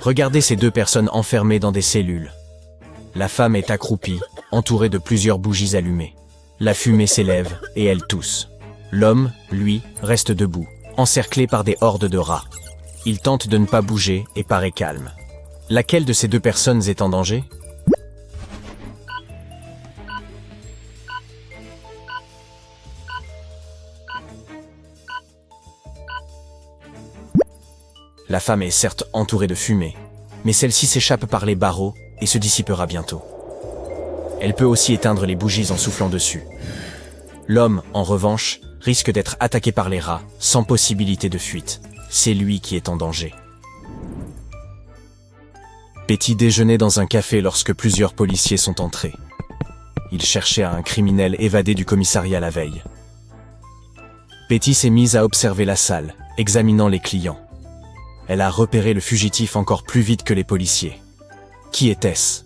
Regardez ces deux personnes enfermées dans des cellules. La femme est accroupie, entourée de plusieurs bougies allumées. La fumée s'élève et elle tousse. L'homme, lui, reste debout, encerclé par des hordes de rats. Il tente de ne pas bouger et paraît calme. Laquelle de ces deux personnes est en danger ? La femme est certes entourée de fumée, mais celle-ci s'échappe par les barreaux et se dissipera bientôt. Elle peut aussi éteindre les bougies en soufflant dessus. L'homme, en revanche, risque d'être attaqué par les rats, sans possibilité de fuite. C'est lui qui est en danger. Betty déjeunait dans un café lorsque plusieurs policiers sont entrés. Ils cherchaient un criminel évadé du commissariat la veille. Betty s'est mise à observer la salle, examinant les clients. Elle a repéré le fugitif encore plus vite que les policiers. Qui était-ce ?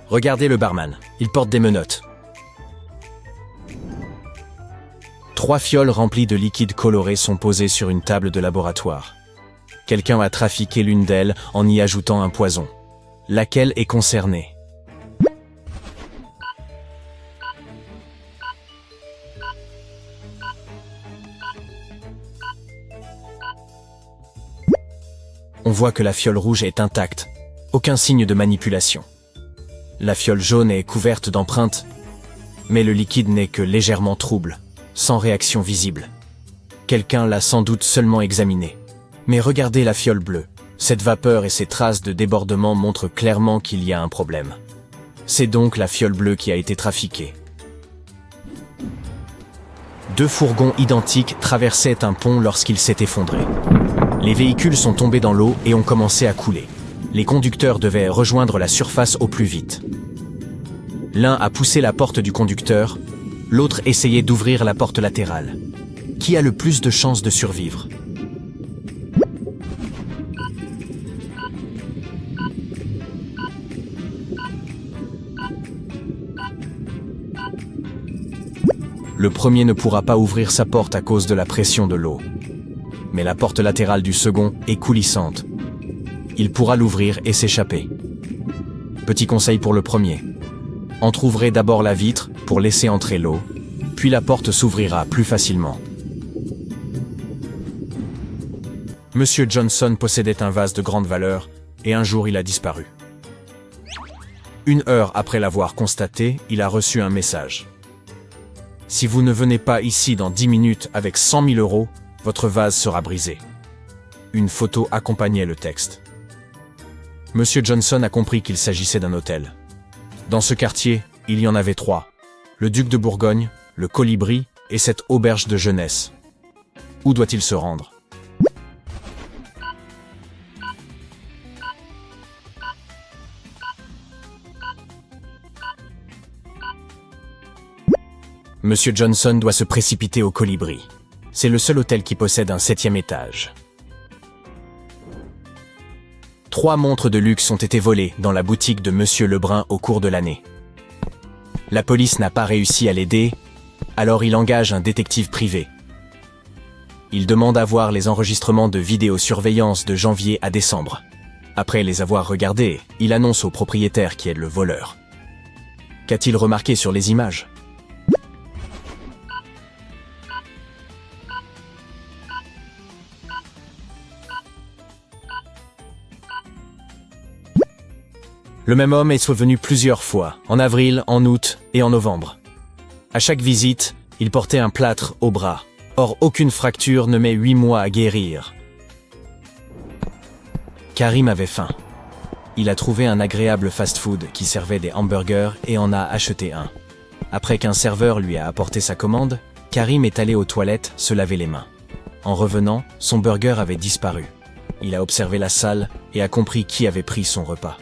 Regardez le barman, il porte des menottes. 3 fioles remplies de liquide coloré sont posées sur une table de laboratoire. Quelqu'un a trafiqué l'une d'elles en y ajoutant un poison. Laquelle est concernée ? On voit que la fiole rouge est intacte, aucun signe de manipulation. La fiole jaune est couverte d'empreintes, mais le liquide n'est que légèrement trouble, sans réaction visible. Quelqu'un l'a sans doute seulement examiné. Mais regardez la fiole bleue. Cette vapeur et ces traces de débordement montrent clairement qu'il y a un problème. C'est donc la fiole bleue qui a été trafiquée. 2 fourgons identiques traversaient un pont lorsqu'il s'est effondré. Les véhicules sont tombés dans l'eau et ont commencé à couler. Les conducteurs devaient rejoindre la surface au plus vite. L'un a poussé la porte du conducteur, l'autre essayait d'ouvrir la porte latérale. Qui a le plus de chances de survivre ? Le premier ne pourra pas ouvrir sa porte à cause de la pression de l'eau. Mais la porte latérale du second est coulissante. Il pourra l'ouvrir et s'échapper. Petit conseil pour le premier. Entrouvrez d'abord la vitre pour laisser entrer l'eau, puis la porte s'ouvrira plus facilement. Monsieur Johnson possédait un vase de grande valeur et un jour il a disparu. 1 heure après l'avoir constaté, il a reçu un message. Si vous ne venez pas ici dans 10 minutes avec 100 000 €, votre vase sera brisé. Une photo accompagnait le texte. Monsieur Johnson a compris qu'il s'agissait d'un hôtel. Dans ce quartier, il y en avait 3. Le Duc de Bourgogne, le Colibri et cette auberge de jeunesse. Où doit-il se rendre ? Monsieur Johnson doit se précipiter au Colibri. C'est le seul hôtel qui possède un 7e étage. 3 montres de luxe ont été volées dans la boutique de Monsieur Lebrun au cours de l'année. La police n'a pas réussi à l'aider, alors il engage un détective privé. Il demande à voir les enregistrements de vidéosurveillance de janvier à décembre. Après les avoir regardés, il annonce au propriétaire qui est le voleur. Qu'a-t-il remarqué sur les images ? Le même homme est revenu plusieurs fois, en avril, en août et en novembre. À chaque visite, il portait un plâtre au bras. Or, aucune fracture ne met 8 mois à guérir. Karim avait faim. Il a trouvé un agréable fast-food qui servait des hamburgers et en a acheté un. Après qu'un serveur lui a apporté sa commande, Karim est allé aux toilettes se laver les mains. En revenant, son burger avait disparu. Il a observé la salle et a compris qui avait pris son repas.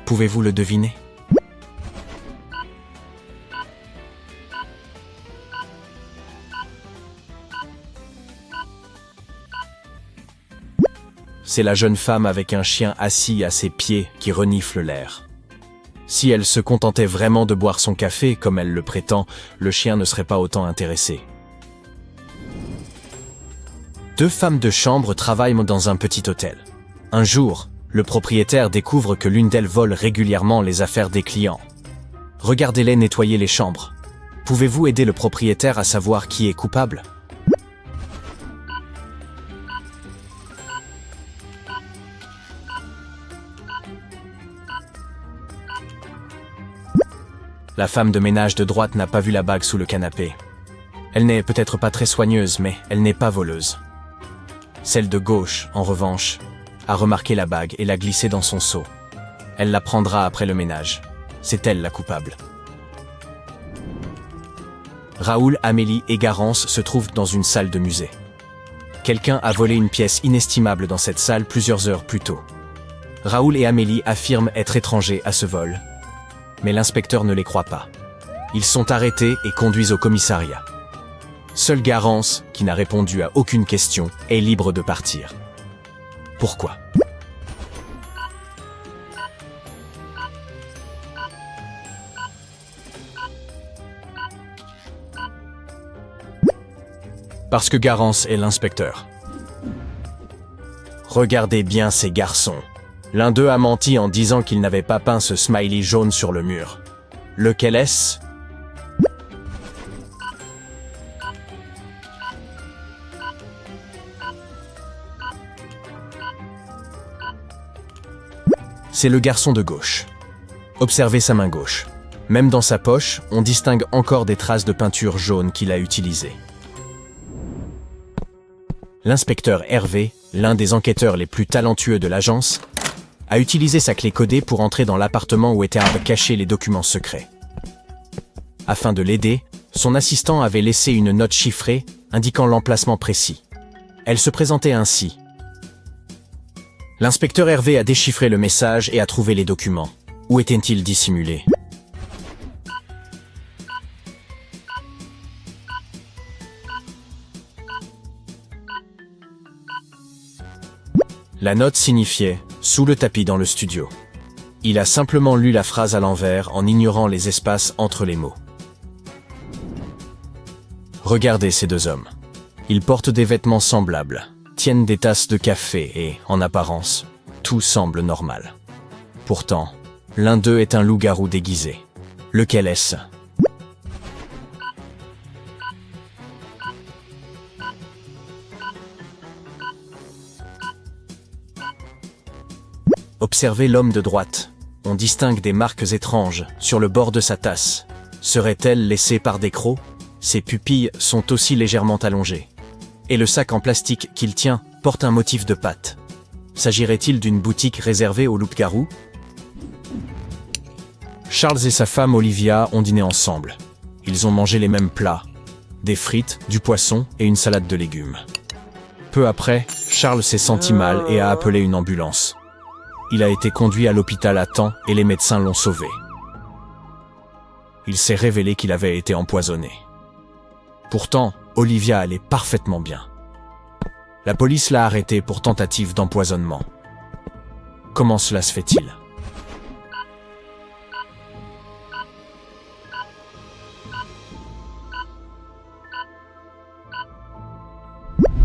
Pouvez-vous le deviner ? C'est la jeune femme avec un chien assis à ses pieds qui renifle l'air. Si elle se contentait vraiment de boire son café, comme elle le prétend, le chien ne serait pas autant intéressé. Deux femmes de chambre travaillent dans un petit hôtel. Un jour, le propriétaire découvre que l'une d'elles vole régulièrement les affaires des clients. Regardez-les nettoyer les chambres. Pouvez-vous aider le propriétaire à savoir qui est coupable ? La femme de ménage de droite n'a pas vu la bague sous le canapé. Elle n'est peut-être pas très soigneuse, mais elle n'est pas voleuse. Celle de gauche, en revanche, a remarqué la bague et l'a glissée dans son seau. Elle la prendra après le ménage. C'est elle la coupable. Raoul, Amélie et Garance se trouvent dans une salle de musée. Quelqu'un a volé une pièce inestimable dans cette salle plusieurs heures plus tôt. Raoul et Amélie affirment être étrangers à ce vol. Mais l'inspecteur ne les croit pas. Ils sont arrêtés et conduits au commissariat. Seule Garance, qui n'a répondu à aucune question, est libre de partir. Pourquoi ? Parce que Garance est l'inspecteur. Regardez bien ces garçons. L'un d'eux a menti en disant qu'il n'avait pas peint ce smiley jaune sur le mur. Lequel est-ce ? C'est le garçon de gauche. Observez sa main gauche. Même dans sa poche, on distingue encore des traces de peinture jaune qu'il a utilisées. L'inspecteur Hervé, l'un des enquêteurs les plus talentueux de l'agence, a utilisé sa clé codée pour entrer dans l'appartement où étaient cachés les documents secrets. Afin de l'aider, son assistant avait laissé une note chiffrée indiquant l'emplacement précis. Elle se présentait ainsi. L'inspecteur Hervé a déchiffré le message et a trouvé les documents. Où étaient-ils dissimulés ? La note signifiait « Sous le tapis dans le studio ». Il a simplement lu la phrase à l'envers en ignorant les espaces entre les mots. Regardez ces deux hommes. Ils portent des vêtements semblables, tiennent des tasses de café et, en apparence, tout semble normal. Pourtant, l'un d'eux est un loup-garou déguisé. Lequel est-ce ? Observez l'homme de droite. On distingue des marques étranges sur le bord de sa tasse. Serait-elle laissée par des crocs ? Ses pupilles sont aussi légèrement allongées. Et le sac en plastique qu'il tient porte un motif de pattes. S'agirait-il d'une boutique réservée aux loups-garous ? Charles et sa femme Olivia ont dîné ensemble. Ils ont mangé les mêmes plats. Des frites, du poisson et une salade de légumes. Peu après, Charles s'est senti mal et a appelé une ambulance. Il a été conduit à l'hôpital à temps et les médecins l'ont sauvé. Il s'est révélé qu'il avait été empoisonné. Pourtant, Olivia allait parfaitement bien. La police l'a arrêté pour tentative d'empoisonnement. Comment cela se fait-il ?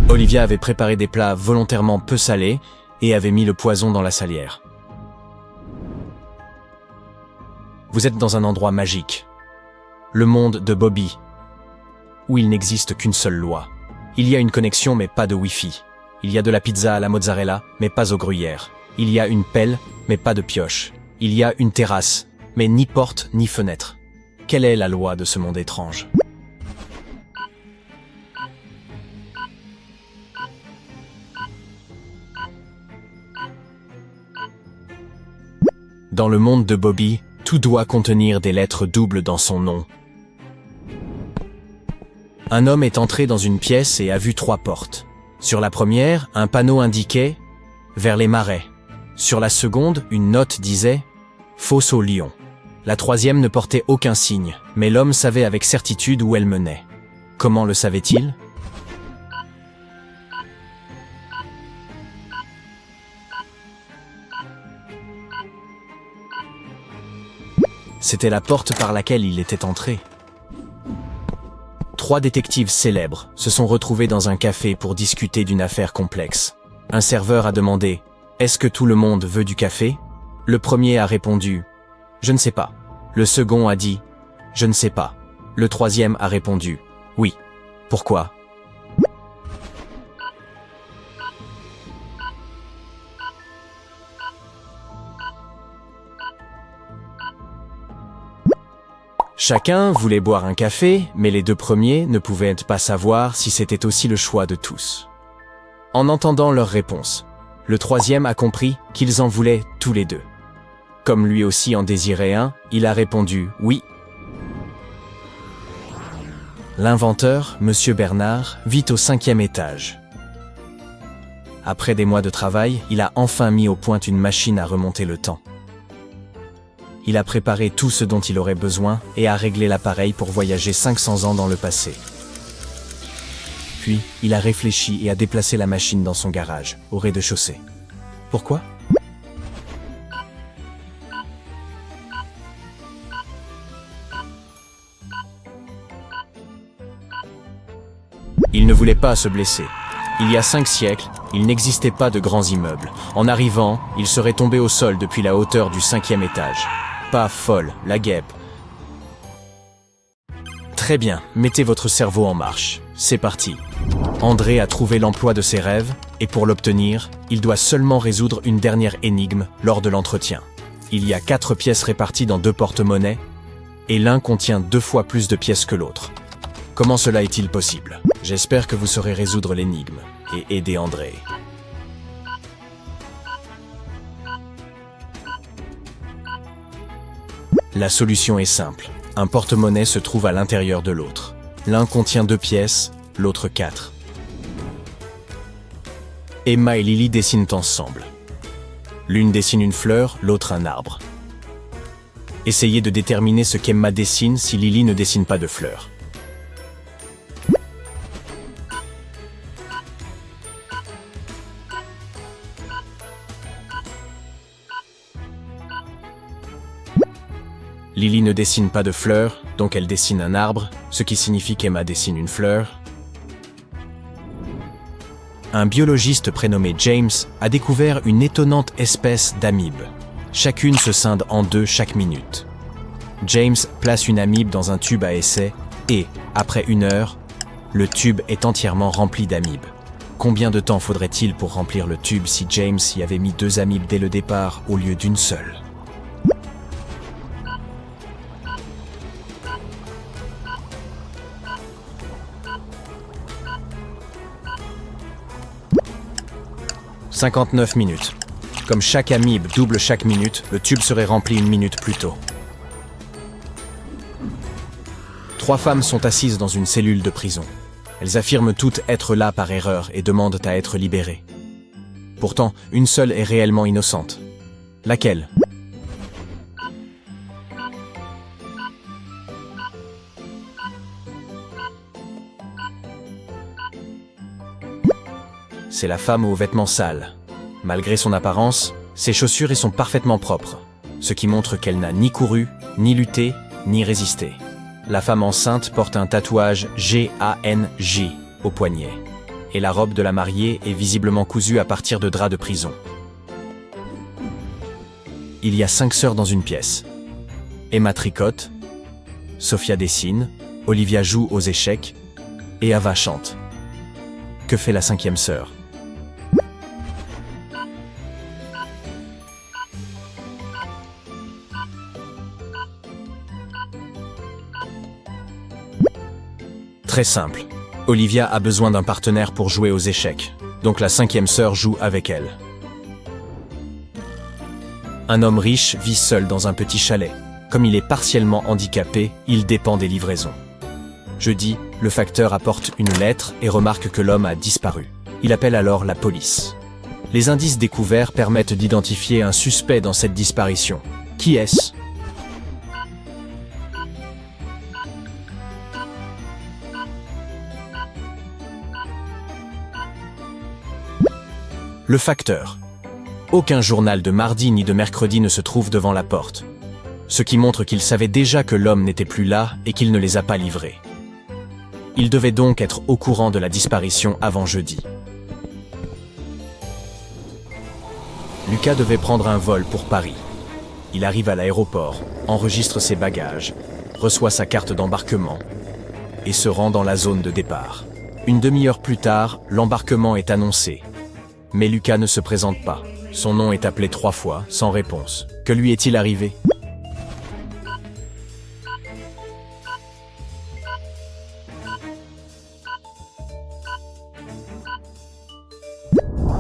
Olivia avait préparé des plats volontairement peu salés et avait mis le poison dans la salière. Vous êtes dans un endroit magique. Le monde de Bobby, où il n'existe qu'une seule loi. Il y a une connexion mais pas de Wi-Fi. Il y a de la pizza à la mozzarella mais pas au gruyère. Il y a une pelle mais pas de pioche. Il y a une terrasse mais ni porte ni fenêtre. Quelle est la loi de ce monde étrange ? Dans le monde de Bobby, tout doit contenir des lettres doubles dans son nom. Un homme est entré dans une pièce et a vu 3 portes. Sur la première, un panneau indiquait « Vers les marais ». Sur la seconde, une note disait « Fosse au lion ». La troisième ne portait aucun signe, mais l'homme savait avec certitude où elle menait. Comment le savait-il ? c'était la porte par laquelle il était entré. 3 détectives célèbres se sont retrouvés dans un café pour discuter d'une affaire complexe. Un serveur a demandé « Est-ce que tout le monde veut du café ?» Le premier a répondu « Je ne sais pas ». Le second a dit « Je ne sais pas ». Le troisième a répondu « Oui ». Pourquoi ? Chacun voulait boire un café, mais les 2 premiers ne pouvaient pas savoir si c'était aussi le choix de tous. En entendant leur réponse, le troisième a compris qu'ils en voulaient tous les 2. Comme lui aussi en désirait un, il a répondu « oui ». L'inventeur, Monsieur Bernard, vit au 5e étage. Après des mois de travail, il a enfin mis au point une machine à remonter le temps. Il a préparé tout ce dont il aurait besoin et a réglé l'appareil pour voyager 500 ans dans le passé. Puis, il a réfléchi et a déplacé la machine dans son garage, au rez-de-chaussée. Pourquoi ? Il ne voulait pas se blesser. Il y a 5 siècles, il n'existait pas de grands immeubles. En arrivant, il serait tombé au sol depuis la hauteur du 5e étage. Pas folle, la guêpe. Très bien, mettez votre cerveau en marche. C'est parti. André a trouvé l'emploi de ses rêves, et pour l'obtenir, il doit seulement résoudre une dernière énigme lors de l'entretien. Il y a 4 pièces réparties dans 2 porte-monnaies, et l'un contient 2 fois plus de pièces que l'autre. Comment cela est-il possible? J'espère que vous saurez résoudre l'énigme et aider André. La solution est simple. Un porte-monnaie se trouve à l'intérieur de l'autre. L'un contient 2 pièces, l'autre 4. Emma et Lily dessinent ensemble. L'une dessine une fleur, l'autre un arbre. Essayez de déterminer ce qu'Emma dessine si Lily ne dessine pas de fleur. Lily ne dessine pas de fleurs, donc elle dessine un arbre, ce qui signifie qu'Emma dessine une fleur. Un biologiste prénommé James a découvert une étonnante espèce d'amibe. Chacune se scinde en 2 chaque minute. James place une amibe dans un tube à essai et, après 1 heure, le tube est entièrement rempli d'amibes. Combien de temps faudrait-il pour remplir le tube si James y avait mis 2 amibes dès le départ au lieu d'une seule ? « 59 minutes. Comme chaque amibe double chaque minute, le tube serait rempli 1 minute plus tôt. 3 femmes sont assises dans une cellule de prison. Elles affirment toutes être là par erreur et demandent à être libérées. Pourtant, une seule est réellement innocente. Laquelle ? C'est la femme aux vêtements sales. Malgré son apparence, ses chaussures sont parfaitement propres, ce qui montre qu'elle n'a ni couru, ni lutté, ni résisté. La femme enceinte porte un tatouage G-A-N-J au poignet, et la robe de la mariée est visiblement cousue à partir de draps de prison. Il y a 5 sœurs dans une pièce. Emma tricote, Sophia dessine, Olivia joue aux échecs, et Ava chante. Que fait la 5e sœur ? Très simple. Olivia a besoin d'un partenaire pour jouer aux échecs, donc la 5e sœur joue avec elle. Un homme riche vit seul dans un petit chalet. Comme il est partiellement handicapé, il dépend des livraisons. Jeudi, le facteur apporte une lettre et remarque que l'homme a disparu. Il appelle alors la police. Les indices découverts permettent d'identifier un suspect dans cette disparition. Qui est-ce ? Le facteur. Aucun journal de mardi ni de mercredi ne se trouve devant la porte. ce qui montre qu'il savait déjà que l'homme n'était plus là et qu'il ne les a pas livrés. Il devait donc être au courant de la disparition avant jeudi. Lucas devait prendre un vol pour Paris. Il arrive à l'aéroport, enregistre ses bagages, reçoit sa carte d'embarquement et se rend dans la zone de départ. Une demi-heure plus tard, l'embarquement est annoncé. Mais Lucas ne se présente pas. Son nom est appelé 3 fois, sans réponse. Que lui est-il arrivé?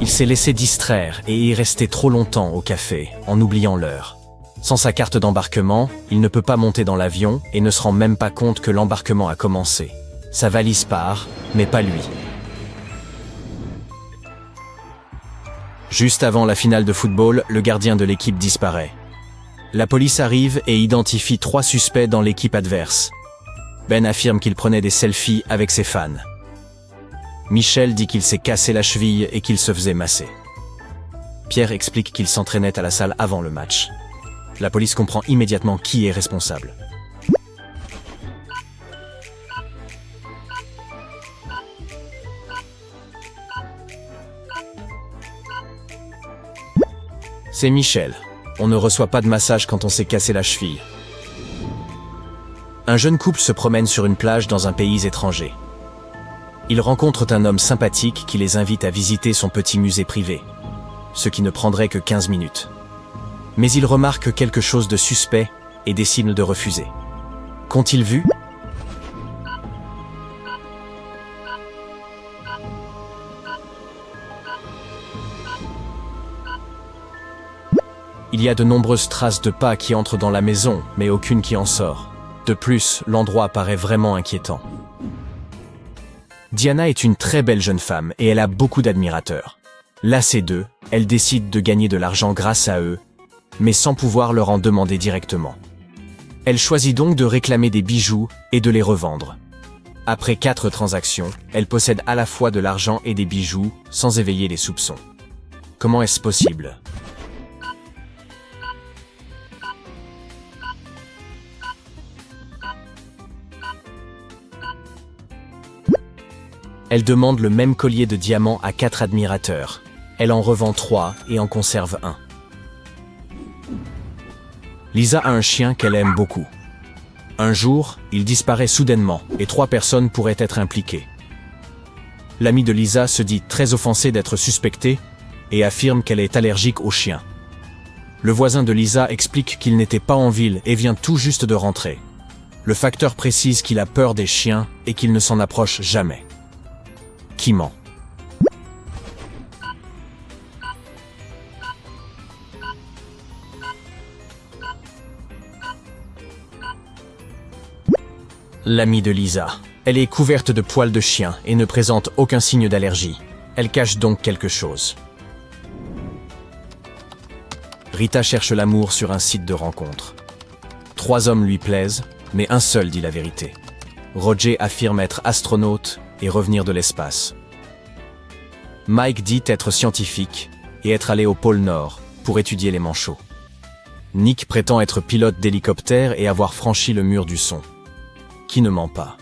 Il s'est laissé distraire et est resté trop longtemps au café, en oubliant l'heure. Sans sa carte d'embarquement, il ne peut pas monter dans l'avion et ne se rend même pas compte que l'embarquement a commencé. Sa valise part, mais pas lui. Juste avant la finale de football, le gardien de l'équipe disparaît. La police arrive et identifie 3 suspects dans l'équipe adverse. Ben affirme qu'il prenait des selfies avec ses fans. Michel dit qu'il s'est cassé la cheville et qu'il se faisait masser. Pierre explique qu'il s'entraînait à la salle avant le match. La police comprend immédiatement qui est responsable. C'est Michel. On ne reçoit pas de massage quand on s'est cassé la cheville. Un jeune couple se promène sur une plage dans un pays étranger. Ils rencontrent un homme sympathique qui les invite à visiter son petit musée privé, ce qui ne prendrait que 15 minutes. Mais ils remarquent quelque chose de suspect et décident de refuser. Qu'ont-ils vu? Il y a de nombreuses traces de pas qui entrent dans la maison, mais aucune qui en sort. De plus, l'endroit paraît vraiment inquiétant. Diana est une très belle jeune femme et elle a beaucoup d'admirateurs. Lassée d'eux, elle décide de gagner de l'argent grâce à eux, mais sans pouvoir leur en demander directement. Elle choisit donc de réclamer des bijoux et de les revendre. Après 4 transactions, elle possède à la fois de l'argent et des bijoux, sans éveiller les soupçons. Comment est-ce possible? Elle demande le même collier de diamants à 4 admirateurs. Elle en revend 3 et en conserve 1. Lisa a un chien qu'elle aime beaucoup. Un jour, il disparaît soudainement et 3 personnes pourraient être impliquées. L'amie de Lisa se dit très offensée d'être suspectée et affirme qu'elle est allergique aux chiens. Le voisin de Lisa explique qu'il n'était pas en ville et vient tout juste de rentrer. Le facteur précise qu'il a peur des chiens et qu'il ne s'en approche jamais. Qui ment? L'amie de Lisa. Elle est couverte de poils de chien et ne présente aucun signe d'allergie. Elle cache donc quelque chose. Rita cherche l'amour sur un site de rencontre. 3 hommes lui plaisent, mais un seul dit la vérité. Roger affirme être astronaute et revenir de l'espace. Mike dit être scientifique et être allé au pôle Nord pour étudier les manchots. Nick prétend être pilote d'hélicoptère et avoir franchi le mur du son. Qui ne ment pas?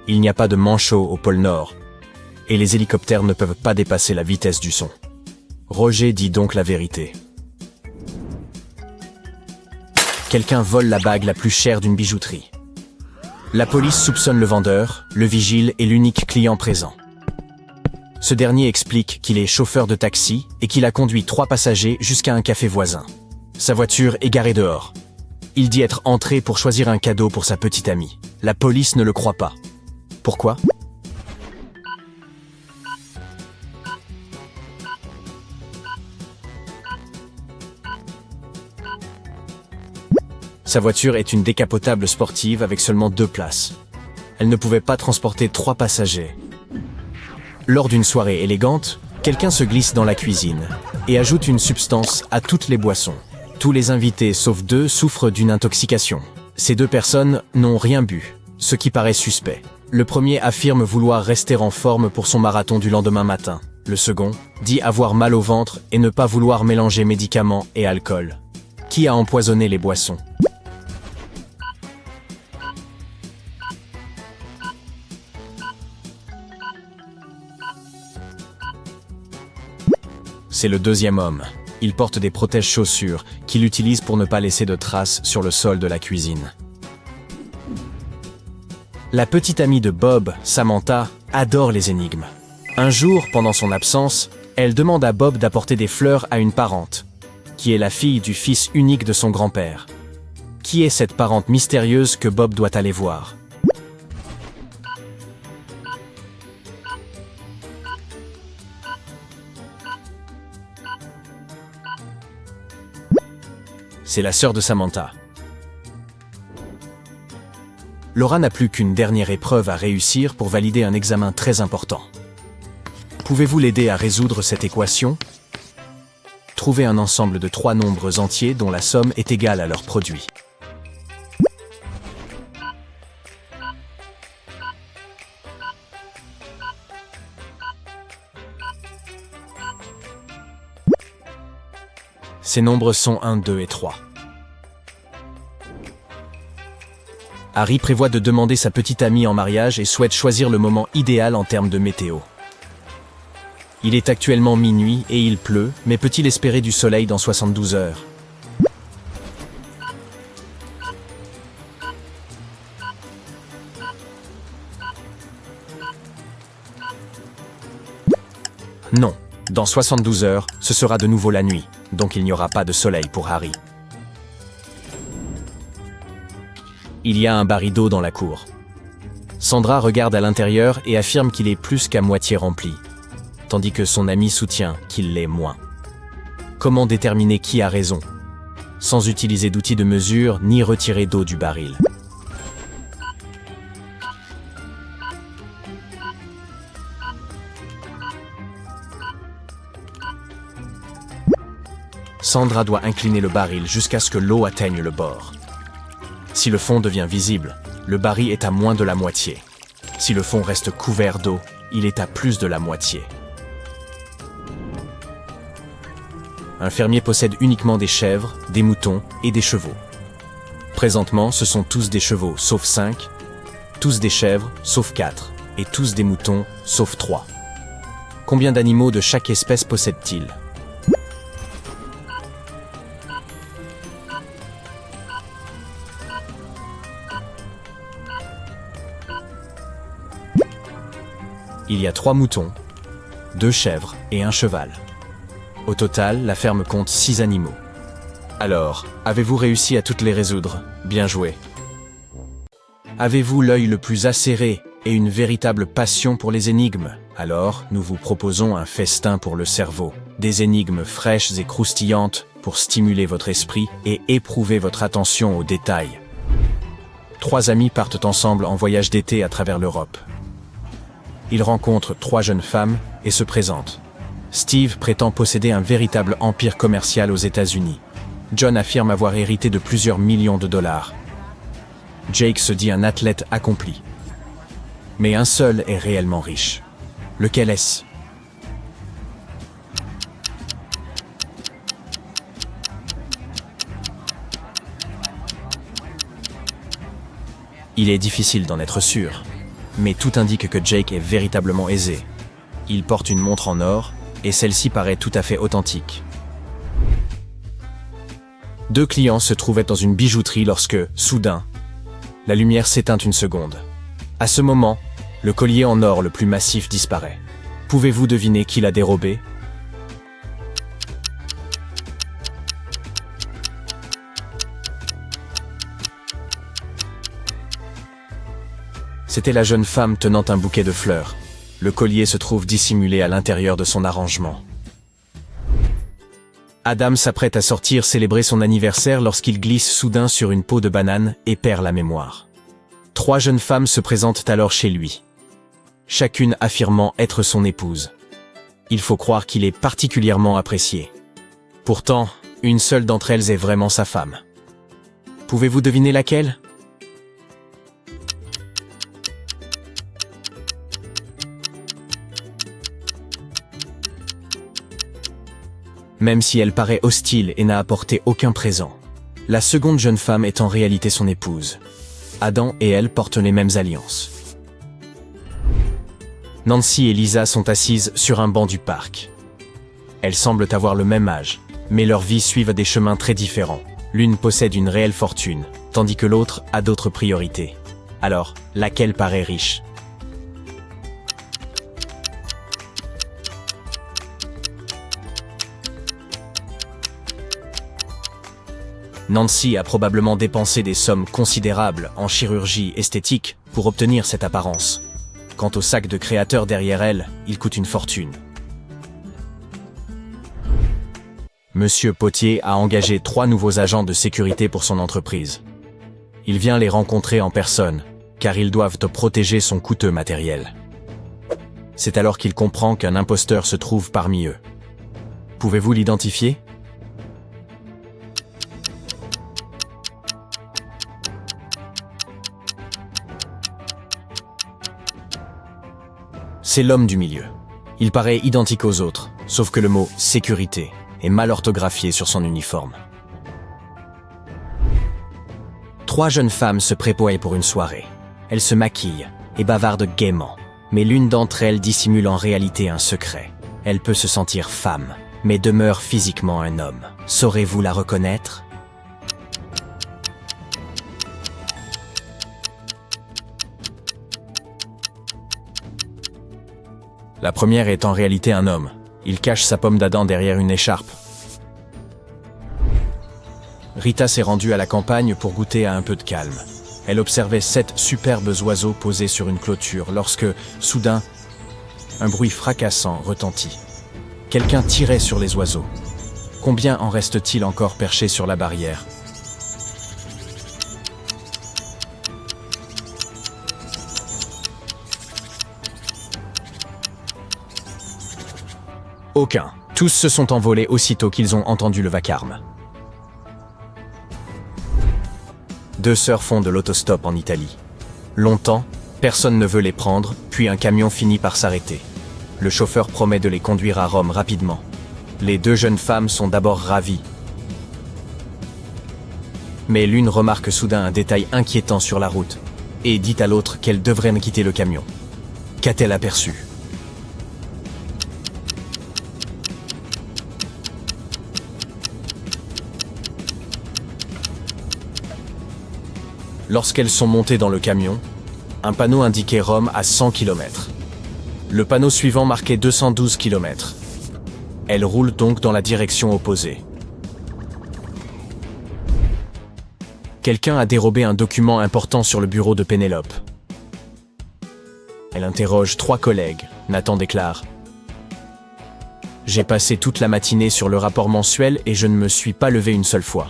Il n'y a pas de manchots au pôle Nord, et les hélicoptères ne peuvent pas dépasser la vitesse du son. Roger dit donc la vérité. Quelqu'un vole la bague la plus chère d'une bijouterie. La police soupçonne le vendeur, le vigile et l'unique client présent. Ce dernier explique qu'il est chauffeur de taxi et qu'il a conduit 3 passagers jusqu'à un café voisin. Sa voiture est garée dehors. Il dit être entré pour choisir un cadeau pour sa petite amie. La police ne le croit pas. Pourquoi? Sa voiture est une décapotable sportive avec seulement 2 places. Elle ne pouvait pas transporter 3 passagers. Lors d'une soirée élégante, quelqu'un se glisse dans la cuisine et ajoute une substance à toutes les boissons. Tous les invités, sauf 2, souffrent d'une intoxication. Ces 2 personnes n'ont rien bu, ce qui paraît suspect. Le premier affirme vouloir rester en forme pour son marathon du lendemain matin. Le second dit avoir mal au ventre et ne pas vouloir mélanger médicaments et alcool. Qui a empoisonné les boissons? C'est le deuxième homme. Il porte des protège-chaussures qu'il utilise pour ne pas laisser de traces sur le sol de la cuisine. La petite amie de Bob, Samantha, adore les énigmes. Un jour, pendant son absence, elle demande à Bob d'apporter des fleurs à une parente, qui est la fille du fils unique de son grand-père. Qui est cette parente mystérieuse que Bob doit aller voir? C'est la sœur de Samantha. Laura n'a plus qu'une dernière épreuve à réussir pour valider un examen très important. Pouvez-vous l'aider à résoudre cette équation? Trouvez un ensemble de 3 nombres entiers dont la somme est égale à leur produit. Ces nombres sont 1, 2 et 3. Harry prévoit de demander sa petite amie en mariage et souhaite choisir le moment idéal en termes de météo. Il est actuellement minuit et il pleut, mais peut-il espérer du soleil dans 72 heures? Non. Dans 72 heures, ce sera de nouveau la nuit, donc il n'y aura pas de soleil pour Harry. Il y a un baril d'eau dans la cour. Sandra regarde à l'intérieur et affirme qu'il est plus qu'à moitié rempli, tandis que son ami soutient qu'il l'est moins. Comment déterminer qui a raison, sans utiliser d'outils de mesure ni retirer d'eau du baril? Sandra doit incliner le baril jusqu'à ce que l'eau atteigne le bord. Si le fond devient visible, le baril est à moins de la moitié. Si le fond reste couvert d'eau, il est à plus de la moitié. Un fermier possède uniquement des chèvres, des moutons et des chevaux. Présentement, ce sont tous des chevaux, sauf 5, tous des chèvres, sauf 4, et tous des moutons, sauf 3. Combien d'animaux de chaque espèce possède-t-il? Il y a 3 moutons, 2 chèvres et un cheval. Au total, la ferme compte 6 animaux. Alors, avez-vous réussi à toutes les résoudre? Bien joué. Avez-vous l'œil le plus acéré et une véritable passion pour les énigmes? Alors, nous vous proposons un festin pour le cerveau. Des énigmes fraîches et croustillantes pour stimuler votre esprit et éprouver votre attention aux détails. 3 amis partent ensemble en voyage d'été à travers l'Europe. Ils rencontrent 3 jeunes femmes et se présentent. Steve prétend posséder un véritable empire commercial aux États-Unis. John affirme avoir hérité de plusieurs millions de dollars. Jake se dit un athlète accompli. Mais un seul est réellement riche. Lequel est-ce? Il est difficile d'en être sûr. Mais tout indique que Jake est véritablement aisé. Il porte une montre en or, et celle-ci paraît tout à fait authentique. 2 clients se trouvaient dans une bijouterie lorsque, soudain, la lumière s'éteint une seconde. À ce moment, le collier en or le plus massif disparaît. Pouvez-vous deviner qui l'a dérobé? C'était la jeune femme tenant un bouquet de fleurs. Le collier se trouve dissimulé à l'intérieur de son arrangement. Adam s'apprête à sortir célébrer son anniversaire lorsqu'il glisse soudain sur une peau de banane et perd la mémoire. 3 jeunes femmes se présentent alors chez lui, chacune affirmant être son épouse. Il faut croire qu'il est particulièrement apprécié. Pourtant, une seule d'entre elles est vraiment sa femme. Pouvez-vous deviner laquelle? même si elle paraît hostile et n'a apporté aucun présent. La seconde jeune femme est en réalité son épouse. Adam et elle portent les mêmes alliances. Nancy et Lisa sont assises sur un banc du parc. Elles semblent avoir le même âge, mais leurs vies suivent des chemins très différents. L'une possède une réelle fortune, tandis que l'autre a d'autres priorités. Alors, laquelle paraît riche ? Nancy a probablement dépensé des sommes considérables en chirurgie esthétique pour obtenir cette apparence. Quant au sac de créateur derrière elle, il coûte une fortune. Monsieur Potier a engagé 3 nouveaux agents de sécurité pour son entreprise. Il vient les rencontrer en personne, car ils doivent protéger son coûteux matériel. C'est alors qu'il comprend qu'un imposteur se trouve parmi eux. Pouvez-vous l'identifier ? C'est l'homme du milieu. Il paraît identique aux autres, sauf que le mot « sécurité » est mal orthographié sur son uniforme. 3 jeunes femmes se prévoient pour une soirée. Elles se maquillent et bavardent gaiement, mais l'une d'entre elles dissimule en réalité un secret. Elle peut se sentir femme, mais demeure physiquement un homme. Saurez-vous la reconnaître ? La première est en réalité un homme. Il cache sa pomme d'Adam derrière une écharpe. Rita s'est rendue à la campagne pour goûter à un peu de calme. Elle observait 7 superbes oiseaux posés sur une clôture lorsque, soudain, un bruit fracassant retentit. Quelqu'un tirait sur les oiseaux. Combien en reste-t-il encore perchés sur la barrière ? Aucun. Tous se sont envolés aussitôt qu'ils ont entendu le vacarme. 2 sœurs font de l'autostop en Italie. Longtemps, personne ne veut les prendre, puis un camion finit par s'arrêter. Le chauffeur promet de les conduire à Rome rapidement. Les 2 jeunes femmes sont d'abord ravies. Mais l'une remarque soudain un détail inquiétant sur la route et dit à l'autre qu'elle devrait quitter le camion. Qu'a-t-elle aperçu ? Lorsqu'elles sont montées dans le camion, un panneau indiquait Rome à 100 km. Le panneau suivant marquait 212 km. Elles roulent donc dans la direction opposée. Quelqu'un a dérobé un document important sur le bureau de Pénélope. Elle interroge 3 collègues. Nathan déclare : « J'ai passé toute la matinée sur le rapport mensuel et je ne me suis pas levé une seule fois. »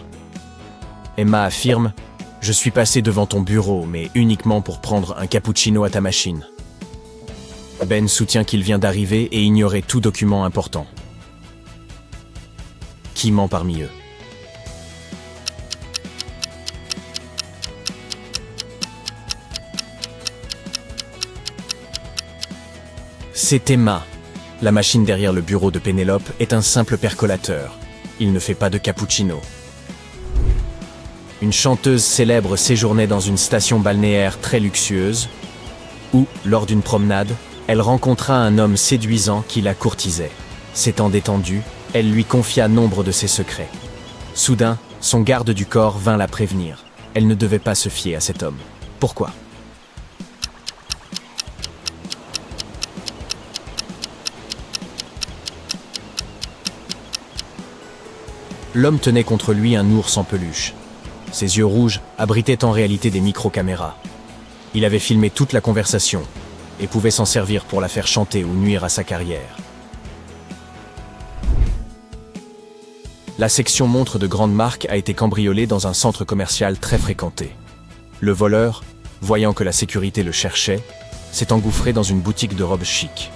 Emma affirme : « Je suis passé devant ton bureau, mais uniquement pour prendre un cappuccino à ta machine. » Ben soutient qu'il vient d'arriver et ignorait tout document important. Qui ment parmi eux ? C'est Emma. La machine derrière le bureau de Pénélope est un simple percolateur. Il ne fait pas de cappuccino. Une chanteuse célèbre séjournait dans une station balnéaire très luxueuse, où, lors d'une promenade, elle rencontra un homme séduisant qui la courtisait. S'étant détendue, elle lui confia nombre de ses secrets. Soudain, son garde du corps vint la prévenir. Elle ne devait pas se fier à cet homme. Pourquoi ? L'homme tenait contre lui un ours en peluche. Ses yeux rouges abritaient en réalité des micro-caméras. Il avait filmé toute la conversation et pouvait s'en servir pour la faire chanter ou nuire à sa carrière. La section montre de grande marque a été cambriolée dans un centre commercial très fréquenté. Le voleur, voyant que la sécurité le cherchait, s'est engouffré dans une boutique de robes chic.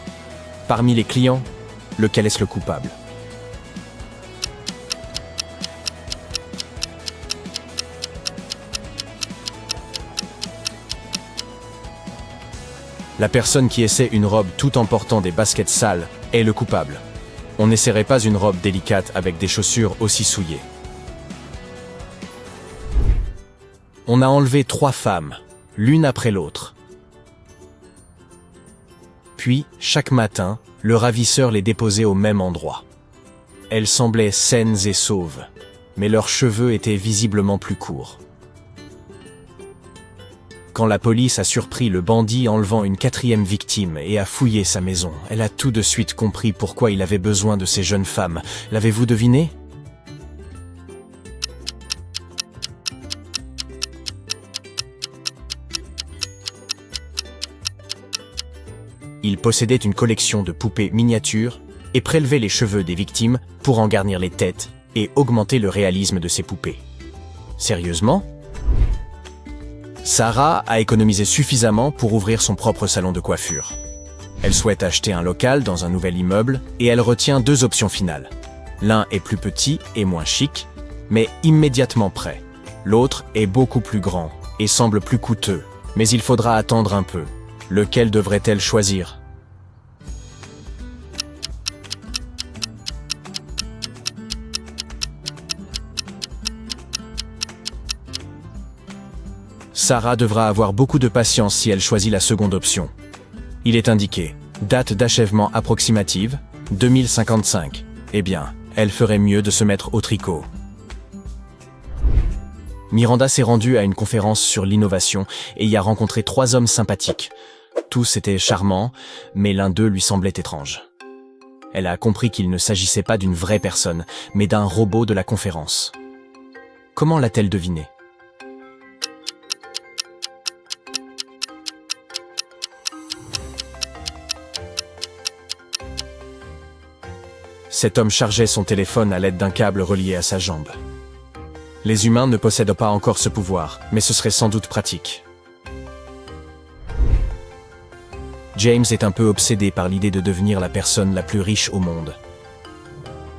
Parmi les clients, lequel est-ce le coupable ? La personne qui essaie une robe tout en portant des baskets sales est le coupable. On n'essaierait pas une robe délicate avec des chaussures aussi souillées. On a enlevé 3 femmes, l'une après l'autre. Puis, chaque matin, le ravisseur les déposait au même endroit. Elles semblaient saines et sauves, mais leurs cheveux étaient visiblement plus courts. Quand la police a surpris le bandit enlevant une 4e victime et a fouillé sa maison, elle a tout de suite compris pourquoi il avait besoin de ces jeunes femmes. L'avez-vous deviné ? Il possédait une collection de poupées miniatures et prélevait les cheveux des victimes pour en garnir les têtes et augmenter le réalisme de ces poupées. Sérieusement ? Sarah a économisé suffisamment pour ouvrir son propre salon de coiffure. Elle souhaite acheter un local dans un nouvel immeuble et elle retient 2 options finales. L'un est plus petit et moins chic, mais immédiatement prêt. L'autre est beaucoup plus grand et semble plus coûteux, mais il faudra attendre un peu. Lequel devrait-elle choisir ? Sarah devra avoir beaucoup de patience si elle choisit la seconde option. Il est indiqué, date d'achèvement approximative, 2055. Eh bien, elle ferait mieux de se mettre au tricot. Miranda s'est rendue à une conférence sur l'innovation et y a rencontré 3 hommes sympathiques. Tous étaient charmants, mais l'un d'eux lui semblait étrange. Elle a compris qu'il ne s'agissait pas d'une vraie personne, mais d'un robot de la conférence. Comment l'a-t-elle deviné ? Cet homme chargeait son téléphone à l'aide d'un câble relié à sa jambe. Les humains ne possèdent pas encore ce pouvoir, mais ce serait sans doute pratique. James est un peu obsédé par l'idée de devenir la personne la plus riche au monde.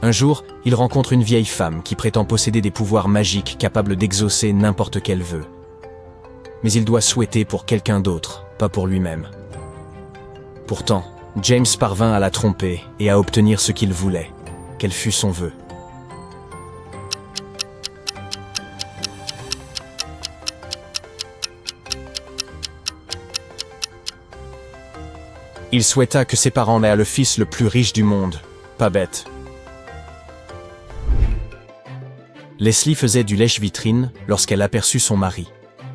Un jour, il rencontre une vieille femme qui prétend posséder des pouvoirs magiques capables d'exaucer n'importe quel vœu. Mais il doit souhaiter pour quelqu'un d'autre, pas pour lui-même. Pourtant, James parvint à la tromper et à obtenir ce qu'il voulait, quel fût son vœu. Il souhaita que ses parents aient le fils le plus riche du monde. Pas bête. Leslie faisait du lèche-vitrine lorsqu'elle aperçut son mari,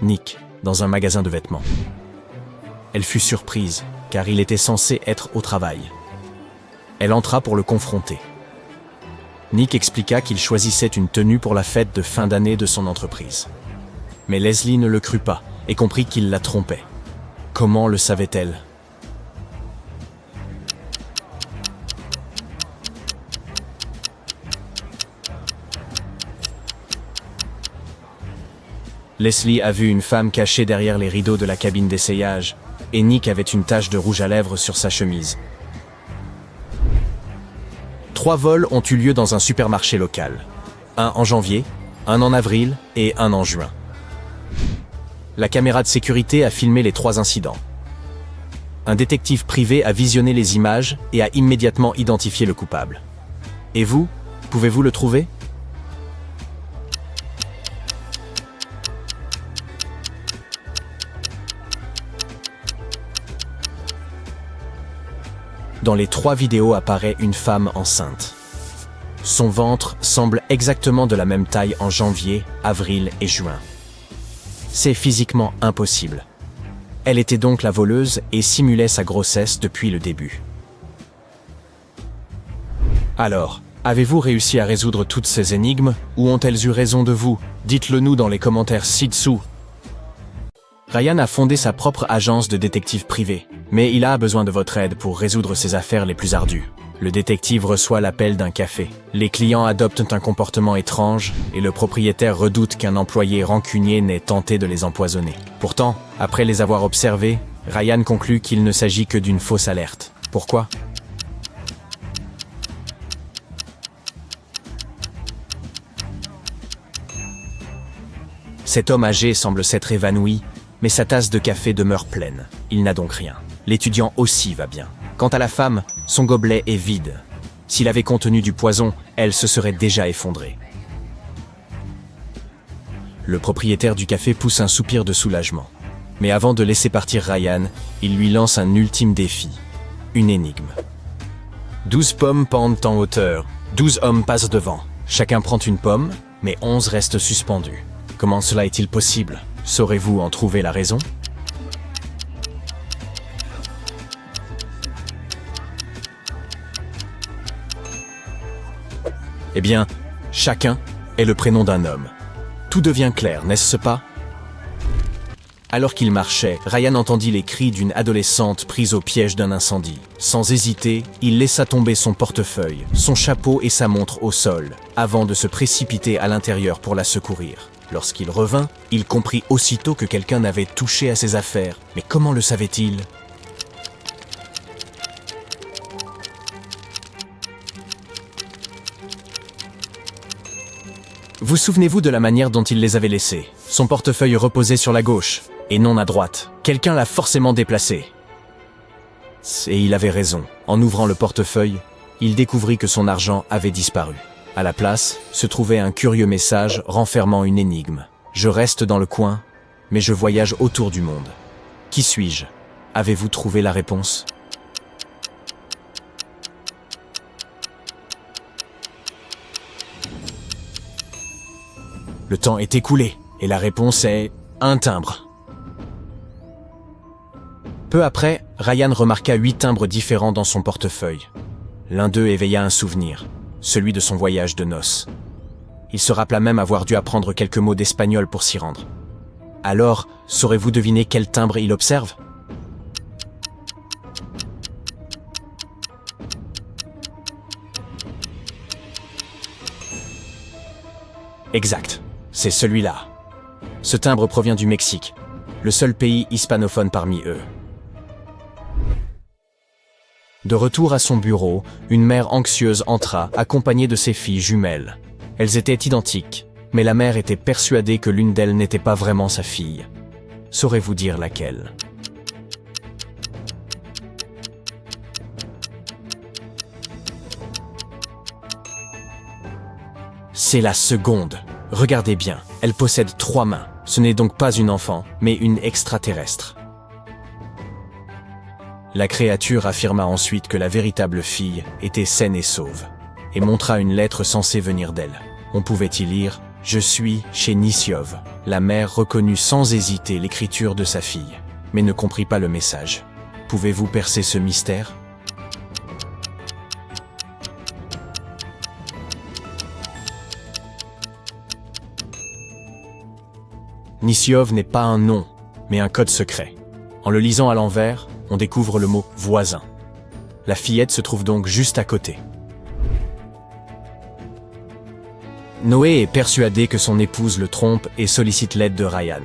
Nick, dans un magasin de vêtements. Elle fut surprise, car il était censé être au travail. Elle entra pour le confronter. Nick expliqua qu'il choisissait une tenue pour la fête de fin d'année de son entreprise. Mais Leslie ne le crut pas et comprit qu'il la trompait. Comment le savait-elle ? Leslie a vu une femme cachée derrière les rideaux de la cabine d'essayage, et Nick avait une tache de rouge à lèvres sur sa chemise. 3 vols ont eu lieu dans un supermarché local. Un en janvier, un en avril et un en juin. La caméra de sécurité a filmé les 3 incidents. Un détective privé a visionné les images et a immédiatement identifié le coupable. Et vous, pouvez-vous le trouver ? Dans les 3 vidéos apparaît une femme enceinte. Son ventre semble exactement de la même taille en janvier, avril et juin. C'est physiquement impossible. Elle était donc la voleuse et simulait sa grossesse depuis le début. Alors, avez-vous réussi à résoudre toutes ces énigmes ou ont-elles eu raison de vous? Dites-le nous dans les commentaires ci-dessous. Ryan a fondé sa propre agence de détective privé, mais il a besoin de votre aide pour résoudre ses affaires les plus ardues. Le détective reçoit l'appel d'un café. Les clients adoptent un comportement étrange et le propriétaire redoute qu'un employé rancunier n'ait tenté de les empoisonner. Pourtant, après les avoir observés, Ryan conclut qu'il ne s'agit que d'une fausse alerte. Pourquoi ? Cet homme âgé semble s'être évanoui, mais sa tasse de café demeure pleine. Il n'a donc rien. L'étudiant aussi va bien. Quant à la femme, son gobelet est vide. S'il avait contenu du poison, elle se serait déjà effondrée. Le propriétaire du café pousse un soupir de soulagement. Mais avant de laisser partir Ryan, il lui lance un ultime défi. Une énigme. 12 pommes pendent en hauteur, 12 hommes passent devant. Chacun prend une pomme, mais 11 restent suspendus. Comment cela est-il possible? Saurez-vous en trouver la raison? Eh bien, chacun est le prénom d'un homme. Tout devient clair, n'est-ce pas? Alors qu'il marchait, Ryan entendit les cris d'une adolescente prise au piège d'un incendie. Sans hésiter, il laissa tomber son portefeuille, son chapeau et sa montre au sol, avant de se précipiter à l'intérieur pour la secourir. Lorsqu'il revint, il comprit aussitôt que quelqu'un avait touché à ses affaires. Mais comment le savait-il? Vous souvenez-vous de la manière dont il les avait laissés? Son portefeuille reposait sur la gauche, et non à droite. Quelqu'un l'a forcément déplacé. Et il avait raison. En ouvrant le portefeuille, il découvrit que son argent avait disparu. À la place, se trouvait un curieux message renfermant une énigme. Je reste dans le coin, mais je voyage autour du monde. Qui suis-je? Avez-vous trouvé la réponse? Le temps est écoulé, et la réponse est un timbre. Peu après, Ryan remarqua 8 timbres différents dans son portefeuille. L'un d'eux éveilla un souvenir, celui de son voyage de noces. Il se rappela même avoir dû apprendre quelques mots d'espagnol pour s'y rendre. Alors, saurez-vous deviner quel timbre il observe? Exact, c'est celui-là. Ce timbre provient du Mexique, le seul pays hispanophone parmi eux. De retour à son bureau, une mère anxieuse entra, accompagnée de ses filles jumelles. Elles étaient identiques, mais la mère était persuadée que l'une d'elles n'était pas vraiment sa fille. Saurez-vous dire laquelle? C'est la seconde. Regardez bien, elle possède 3 mains. Ce n'est donc pas une enfant, mais une extraterrestre. La créature affirma ensuite que la véritable fille était saine et sauve, et montra une lettre censée venir d'elle. On pouvait y lire « Je suis chez Nisiov ». La mère reconnut sans hésiter l'écriture de sa fille, mais ne comprit pas le message. Pouvez-vous percer ce mystère? Nisiov n'est pas un nom, mais un code secret. En le lisant à l'envers, on découvre le mot « voisin ». La fillette se trouve donc juste à côté. Noé est persuadé que son épouse le trompe et sollicite l'aide de Ryan.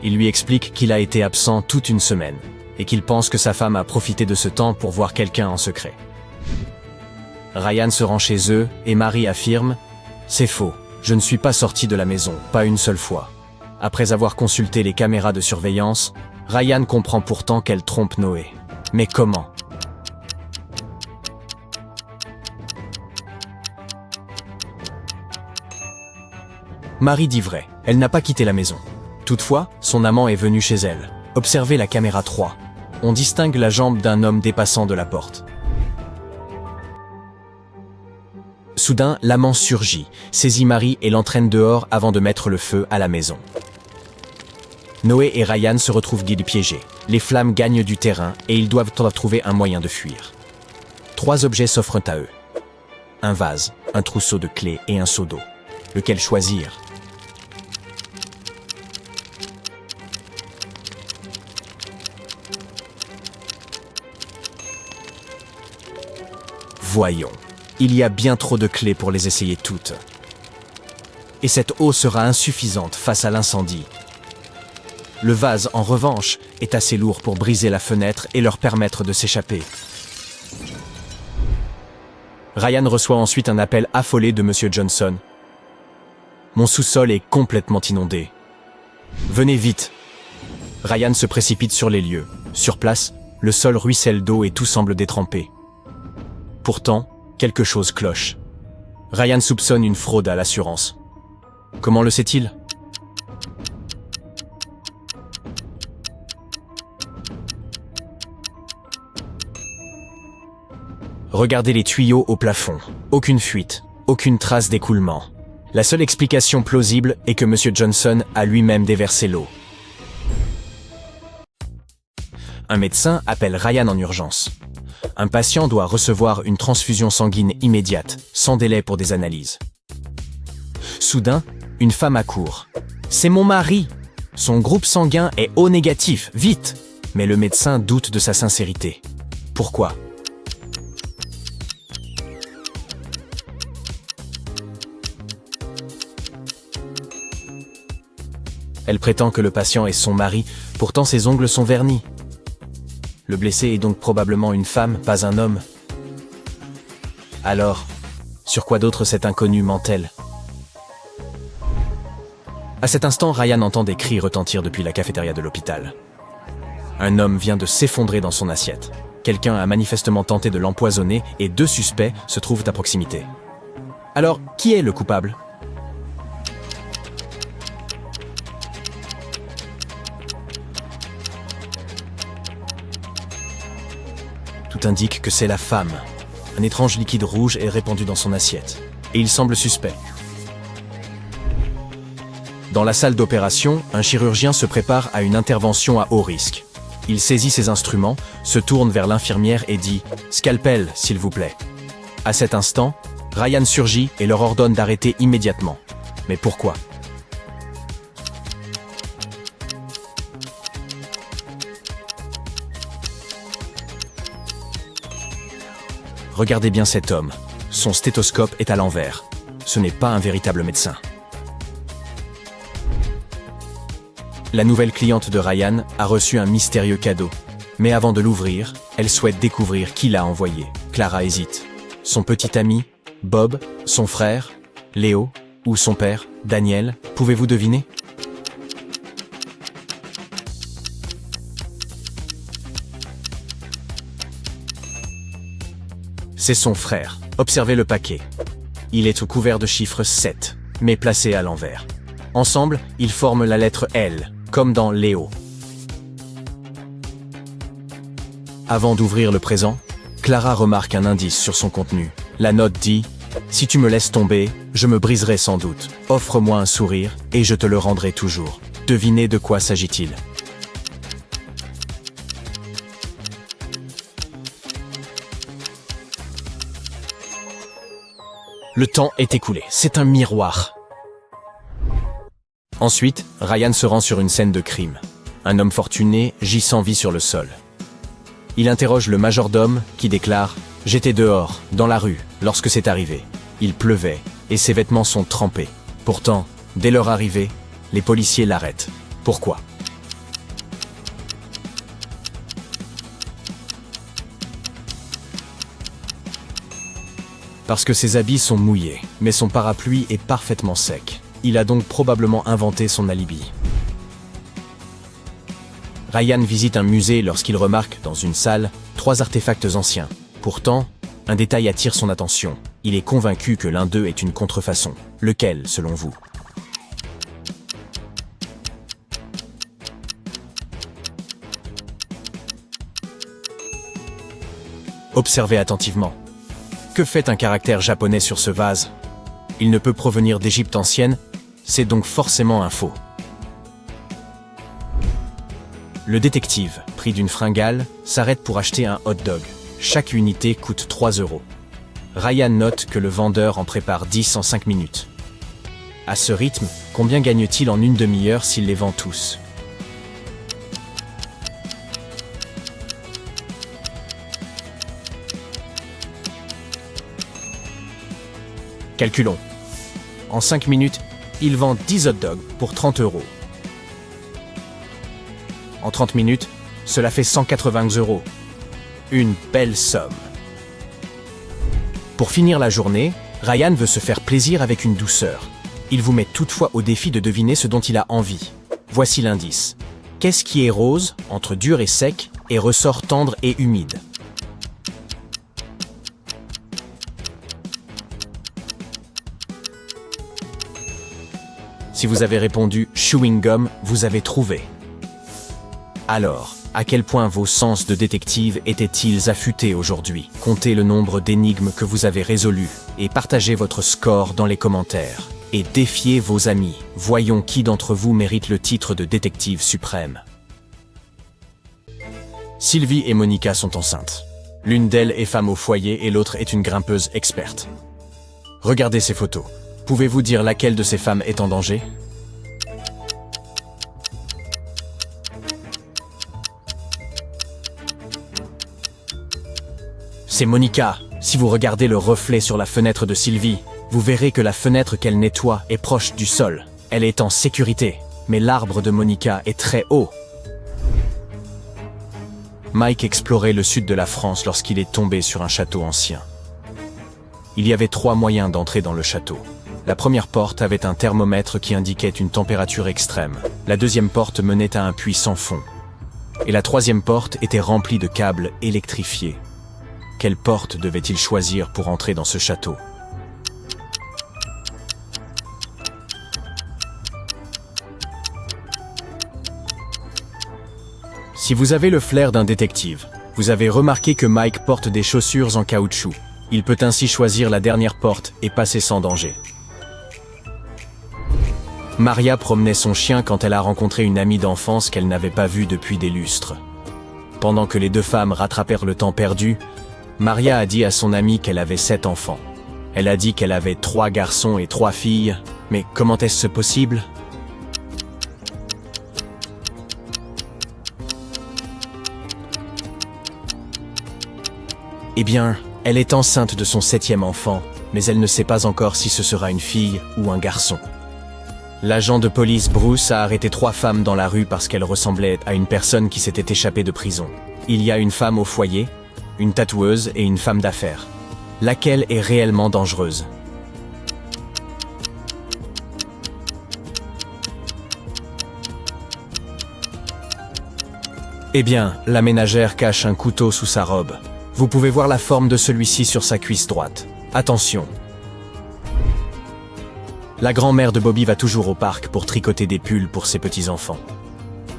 Il lui explique qu'il a été absent toute une semaine et qu'il pense que sa femme a profité de ce temps pour voir quelqu'un en secret. Ryan se rend chez eux et Marie affirme « C'est faux, je ne suis pas sorti de la maison, pas une seule fois ». Après avoir consulté les caméras de surveillance, Ryan comprend pourtant qu'elle trompe Noé. Mais comment? Marie dit vrai, elle n'a pas quitté la maison. Toutefois, son amant est venu chez elle. Observez la caméra 3. On distingue la jambe d'un homme dépassant de la porte. Soudain, l'amant surgit, saisit Marie et l'entraîne dehors avant de mettre le feu à la maison. Noé et Ryan se retrouvent guides piégés. Les flammes gagnent du terrain et ils doivent trouver un moyen de fuir. 3 objets s'offrent à eux. Un vase, un trousseau de clés et un seau d'eau. Lequel choisir? Voyons. Il y a bien trop de clés pour les essayer toutes. Et cette eau sera insuffisante face à l'incendie. Le vase, en revanche, est assez lourd pour briser la fenêtre et leur permettre de s'échapper. Ryan reçoit ensuite un appel affolé de Monsieur Johnson. « Mon sous-sol est complètement inondé. Venez vite !» Ryan se précipite sur les lieux. Sur place, le sol ruisselle d'eau et tout semble détrempé. Pourtant, Quelque chose cloche. Ryan soupçonne une fraude à l'assurance. Comment le sait-il? Regardez les tuyaux au plafond. Aucune fuite, aucune trace d'écoulement. La seule explication plausible est que M. Johnson a lui-même déversé l'eau. Un médecin appelle Ryan en urgence. Un patient doit recevoir une transfusion sanguine immédiate, sans délai pour des analyses. Soudain, une femme accourt. « C'est mon mari ! Son groupe sanguin est O négatif, vite !» Mais le médecin doute de sa sincérité. Pourquoi? Elle prétend que le patient est son mari, pourtant ses ongles sont vernis. Le blessé est donc probablement une femme, pas un homme. Alors, sur quoi d'autre cet inconnu ment-elle? À cet instant, Ryan entend des cris retentir depuis la cafétéria de l'hôpital. Un homme vient de s'effondrer dans son assiette. Quelqu'un a manifestement tenté de l'empoisonner et 2 suspects se trouvent à proximité. Alors, qui est le coupable? Tout indique que c'est la femme. Un étrange liquide rouge est répandu dans son assiette. Et il semble suspect. Dans la salle d'opération, un chirurgien se prépare à une intervention à haut risque. Il saisit ses instruments, se tourne vers l'infirmière et dit « Scalpel, s'il vous plaît ». À cet instant, Ryan surgit et leur ordonne d'arrêter immédiatement. Mais pourquoi? Regardez bien cet homme. Son stéthoscope est à l'envers. Ce n'est pas un véritable médecin. La nouvelle cliente de Ryan a reçu un mystérieux cadeau. Mais avant de l'ouvrir, elle souhaite découvrir qui l'a envoyé. Clara hésite. Son petit ami? Bob? Son frère? Léo? Ou son père? Daniel? Pouvez-vous deviner? C'est son frère. Observez le paquet. Il est au couvert de chiffre 7, mais placé à l'envers. Ensemble, ils forment la lettre L, comme dans Léo. Avant d'ouvrir le présent, Clara remarque un indice sur son contenu. La note dit « Si tu me laisses tomber, je me briserai sans doute. Offre-moi un sourire, et je te le rendrai toujours. » Devinez de quoi s'agit-il? Le temps est écoulé, c'est un miroir. Ensuite, Ryan se rend sur une scène de crime. Un homme fortuné gît sans vie sur le sol. Il interroge le majordome qui déclare « J'étais dehors, dans la rue, lorsque c'est arrivé. Il pleuvait et ses vêtements sont trempés. Pourtant, dès leur arrivée, les policiers l'arrêtent. Pourquoi ? Parce que ses habits sont mouillés, mais son parapluie est parfaitement sec. Il a donc probablement inventé son alibi. Ryan visite un musée lorsqu'il remarque, dans une salle, 3 artefacts anciens. Pourtant, un détail attire son attention. Il est convaincu que l'un d'eux est une contrefaçon. Lequel, selon vous ? Observez attentivement. Que fait un caractère japonais sur ce vase? Il ne peut provenir d'Égypte ancienne, c'est donc forcément un faux. Le détective, pris d'une fringale, s'arrête pour acheter un hot dog. Chaque unité coûte 3 €. Ryan note que le vendeur en prépare 10 en 5 minutes. À ce rythme, combien gagne-t-il en une demi-heure s'il les vend tous? Calculons. En 5 minutes, il vend 10 hot dogs pour 30 €. En 30 minutes, cela fait 180 €. Une belle somme. Pour finir la journée, Ryan veut se faire plaisir avec une douceur. Il vous met toutefois au défi de deviner ce dont il a envie. Voici l'indice. Qu'est-ce qui est rose, entre dur et sec, et ressort tendre et humide? Si vous avez répondu chewing gum, vous avez trouvé. Alors, à quel point vos sens de détective étaient-ils affûtés aujourd'hui? Comptez le nombre d'énigmes que vous avez résolues et partagez votre score dans les commentaires. Et défiez vos amis. Voyons qui d'entre vous mérite le titre de détective suprême. Sylvie et Monica sont enceintes. L'une d'elles est femme au foyer et l'autre est une grimpeuse experte. Regardez ces photos. Pouvez-vous dire laquelle de ces femmes est en danger? C'est Monica. Si vous regardez le reflet sur la fenêtre de Sylvie, vous verrez que la fenêtre qu'elle nettoie est proche du sol. Elle est en sécurité, mais l'arbre de Monica est très haut. Mike explorait le sud de la France lorsqu'il est tombé sur un château ancien. Il y avait 3 moyens d'entrer dans le château. La première porte avait un thermomètre qui indiquait une température extrême. La deuxième porte menait à un puits sans fond. Et la troisième porte était remplie de câbles électrifiés. Quelle porte devait-il choisir pour entrer dans ce château? Si vous avez le flair d'un détective, vous avez remarqué que Mike porte des chaussures en caoutchouc. Il peut ainsi choisir la dernière porte et passer sans danger. Maria promenait son chien quand elle a rencontré une amie d'enfance qu'elle n'avait pas vue depuis des lustres. Pendant que les 2 femmes rattrapèrent le temps perdu, Maria a dit à son amie qu'elle avait 7 enfants. Elle a dit qu'elle avait 3 garçons et 3 filles, mais comment est-ce possible? Eh bien, elle est enceinte de son 7e enfant, mais elle ne sait pas encore si ce sera une fille ou un garçon. L'agent de police Bruce a arrêté 3 femmes dans la rue parce qu'elles ressemblaient à une personne qui s'était échappée de prison. Il y a une femme au foyer, une tatoueuse et une femme d'affaires. Laquelle est réellement dangereuse? Eh bien, la ménagère cache un couteau sous sa robe. Vous pouvez voir la forme de celui-ci sur sa cuisse droite. Attention! La grand-mère de Bobby va toujours au parc pour tricoter des pulls pour ses petits-enfants.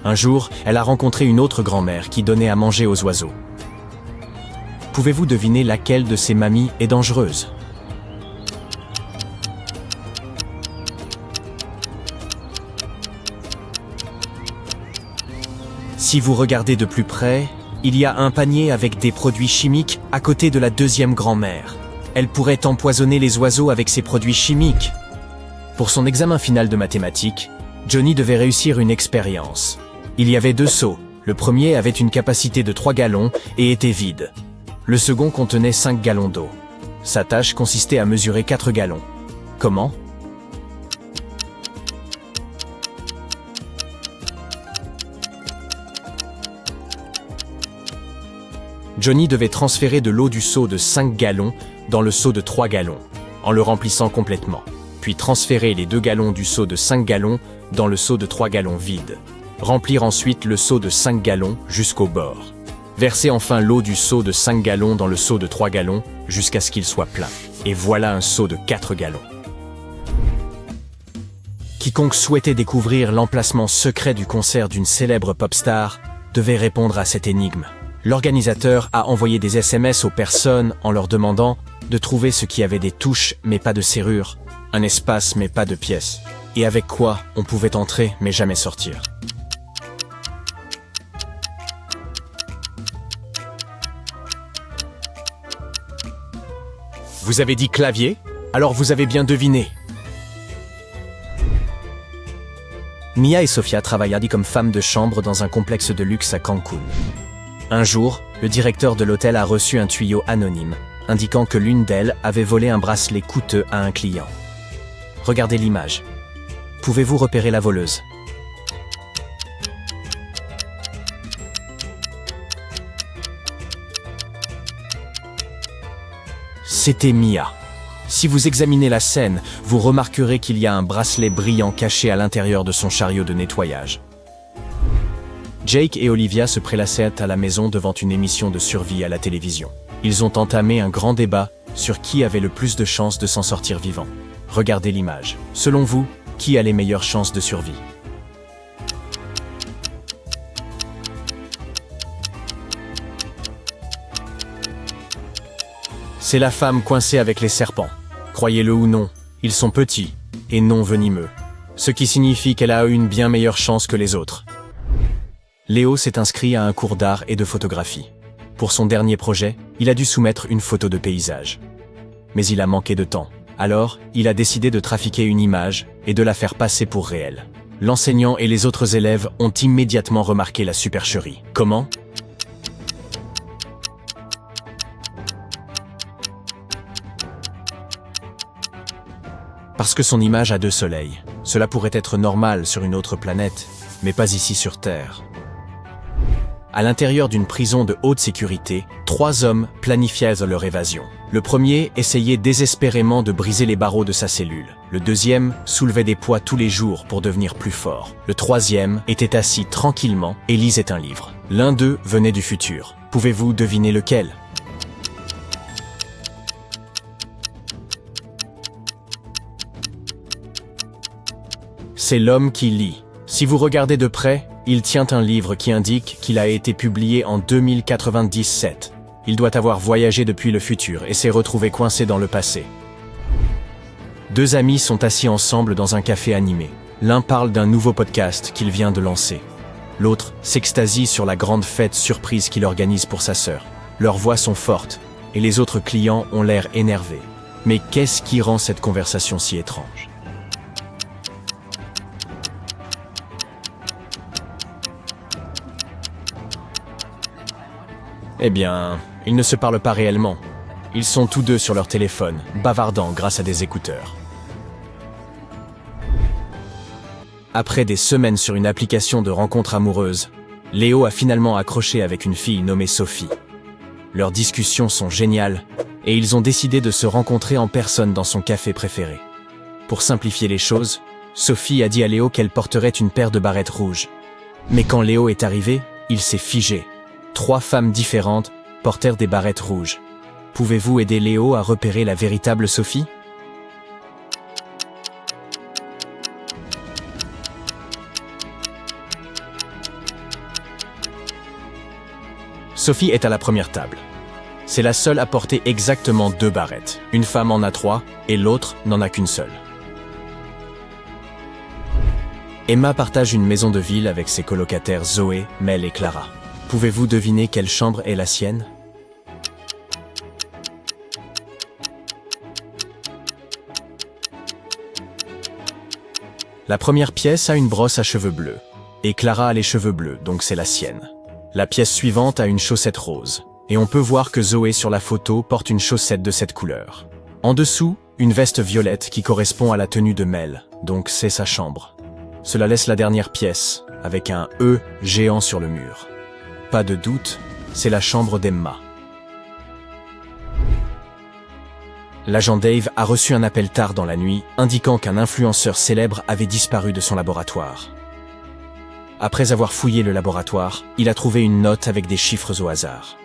Un jour, elle a rencontré une autre grand-mère qui donnait à manger aux oiseaux. Pouvez-vous deviner laquelle de ces mamies est dangereuse? Si vous regardez de plus près, il y a un panier avec des produits chimiques à côté de la deuxième grand-mère. Elle pourrait empoisonner les oiseaux avec ces produits chimiques. Pour son examen final de mathématiques, Johnny devait réussir une expérience. Il y avait 2 seaux. Le premier avait une capacité de 3 gallons et était vide. Le second contenait 5 gallons d'eau. Sa tâche consistait à mesurer 4 gallons. Comment? Johnny devait transférer de l'eau du seau de 5 gallons dans le seau de 3 gallons, en le remplissant complètement, puis transférer les 2 gallons du seau de 5 gallons dans le seau de 3 gallons vide. Remplir ensuite le seau de 5 gallons jusqu'au bord. Verser enfin l'eau du seau de 5 gallons dans le seau de 3 gallons jusqu'à ce qu'il soit plein. Et voilà un seau de 4 gallons. Quiconque souhaitait découvrir l'emplacement secret du concert d'une célèbre pop star devait répondre à cette énigme. L'organisateur a envoyé des SMS aux personnes en leur demandant de trouver ce qui avait des touches mais pas de serrure, un espace mais pas de pièces, et avec quoi on pouvait entrer mais jamais sortir. Vous avez dit clavier? Alors vous avez bien deviné. Mia et Sofia travaillaient comme femmes de chambre dans un complexe de luxe à Cancun. Un jour, le directeur de l'hôtel a reçu un tuyau anonyme, indiquant que l'une d'elles avait volé un bracelet coûteux à un client. Regardez l'image. Pouvez-vous repérer la voleuse? C'était Mia. Si vous examinez la scène, vous remarquerez qu'il y a un bracelet brillant caché à l'intérieur de son chariot de nettoyage. Jake et Olivia se prélassaient à la maison devant une émission de survie à la télévision. Ils ont entamé un grand débat sur qui avait le plus de chances de s'en sortir vivant. Regardez l'image. Selon vous, qui a les meilleures chances de survie? C'est la femme coincée avec les serpents. Croyez-le ou non, ils sont petits et non venimeux, ce qui signifie qu'elle a une bien meilleure chance que les autres. Léo s'est inscrit à un cours d'art et de photographie. Pour son dernier projet, il a dû soumettre une photo de paysage. Mais il a manqué de temps. Alors, il a décidé de trafiquer une image et de la faire passer pour réelle. L'enseignant et les autres élèves ont immédiatement remarqué la supercherie. Comment? Parce que son image a 2 soleils. Cela pourrait être normal sur une autre planète, mais pas ici sur Terre. À l'intérieur d'une prison de haute sécurité, 3 hommes planifiaient leur évasion. Le premier essayait désespérément de briser les barreaux de sa cellule. Le deuxième soulevait des poids tous les jours pour devenir plus fort. Le troisième était assis tranquillement et lisait un livre. L'un d'eux venait du futur. Pouvez-vous deviner lequel? C'est l'homme qui lit. Si vous regardez de près, il tient un livre qui indique qu'il a été publié en 2097. Il doit avoir voyagé depuis le futur et s'est retrouvé coincé dans le passé. 2 amis sont assis ensemble dans un café animé. L'un parle d'un nouveau podcast qu'il vient de lancer. L'autre s'extasie sur la grande fête surprise qu'il organise pour sa sœur. Leurs voix sont fortes et les autres clients ont l'air énervés. Mais qu'est-ce qui rend cette conversation si étrange? Eh bien, ils ne se parlent pas réellement. Ils sont tous deux sur leur téléphone, bavardant grâce à des écouteurs. Après des semaines sur une application de rencontre amoureuse, Léo a finalement accroché avec une fille nommée Sophie. Leurs discussions sont géniales et ils ont décidé de se rencontrer en personne dans son café préféré. Pour simplifier les choses, Sophie a dit à Léo qu'elle porterait une paire de barrettes rouges. Mais quand Léo est arrivé, il s'est figé. 3 femmes différentes portèrent des barrettes rouges. Pouvez-vous aider Léo à repérer la véritable Sophie? Sophie est à la première table. C'est la seule à porter exactement 2 barrettes. Une femme en a 3 et l'autre n'en a qu'une seule. Emma partage une maison de ville avec ses colocataires Zoé, Mel et Clara. Pouvez-vous deviner quelle chambre est la sienne? La première pièce a une brosse à cheveux bleus. Et Clara a les cheveux bleus, donc c'est la sienne. La pièce suivante a une chaussette rose. Et on peut voir que Zoé sur la photo porte une chaussette de cette couleur. En dessous, une veste violette qui correspond à la tenue de Mel, donc c'est sa chambre. Cela laisse la dernière pièce, avec un E géant sur le mur. Pas de doute, c'est la chambre d'Emma. L'agent Dave a reçu un appel tard dans la nuit, indiquant qu'un influenceur célèbre avait disparu de son laboratoire. Après avoir fouillé le laboratoire, il a trouvé une note avec des chiffres au hasard.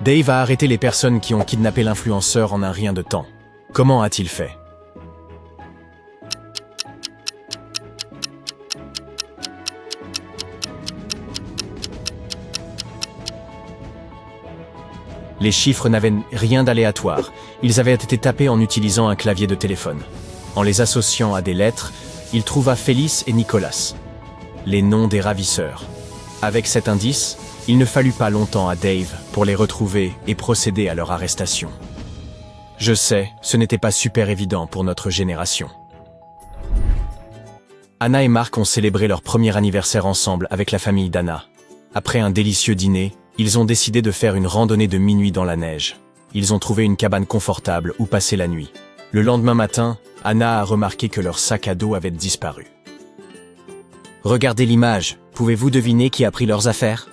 Dave a arrêté les personnes qui ont kidnappé l'influenceur en un rien de temps. Comment a-t-il fait? Les chiffres n'avaient rien d'aléatoire, ils avaient été tapés en utilisant un clavier de téléphone. En les associant à des lettres, il trouva Félix et Nicolas, les noms des ravisseurs. Avec cet indice, il ne fallut pas longtemps à Dave pour les retrouver et procéder à leur arrestation. Je sais, ce n'était pas super évident pour notre génération. Anna et Marc ont célébré leur premier anniversaire ensemble avec la famille d'Anna. Après un délicieux dîner, ils ont décidé de faire une randonnée de minuit dans la neige. Ils ont trouvé une cabane confortable où passer la nuit. Le lendemain matin, Anna a remarqué que leur sac à dos avait disparu. Regardez l'image, pouvez-vous deviner qui a pris leurs affaires?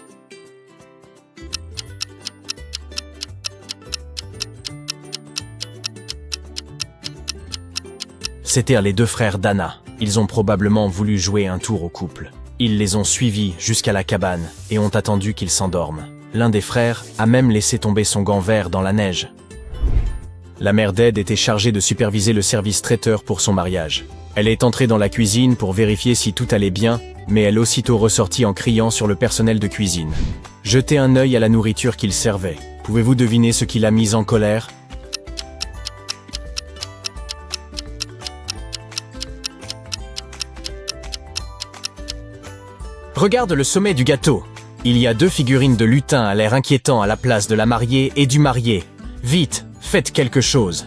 C'étaient les 2 frères d'Anna. Ils ont probablement voulu jouer un tour au couple. Ils les ont suivis jusqu'à la cabane et ont attendu qu'ils s'endorment. L'un des frères a même laissé tomber son gant vert dans la neige. La mère d'Ed était chargée de superviser le service traiteur pour son mariage. Elle est entrée dans la cuisine pour vérifier si tout allait bien, mais elle aussitôt ressortit en criant sur le personnel de cuisine. Jetez un œil à la nourriture qu'il servait. Pouvez-vous deviner ce qui l'a mise en colère? Regarde le sommet du gâteau. Il y a 2 figurines de lutin à l'air inquiétant à la place de la mariée et du marié. Vite, faites quelque chose.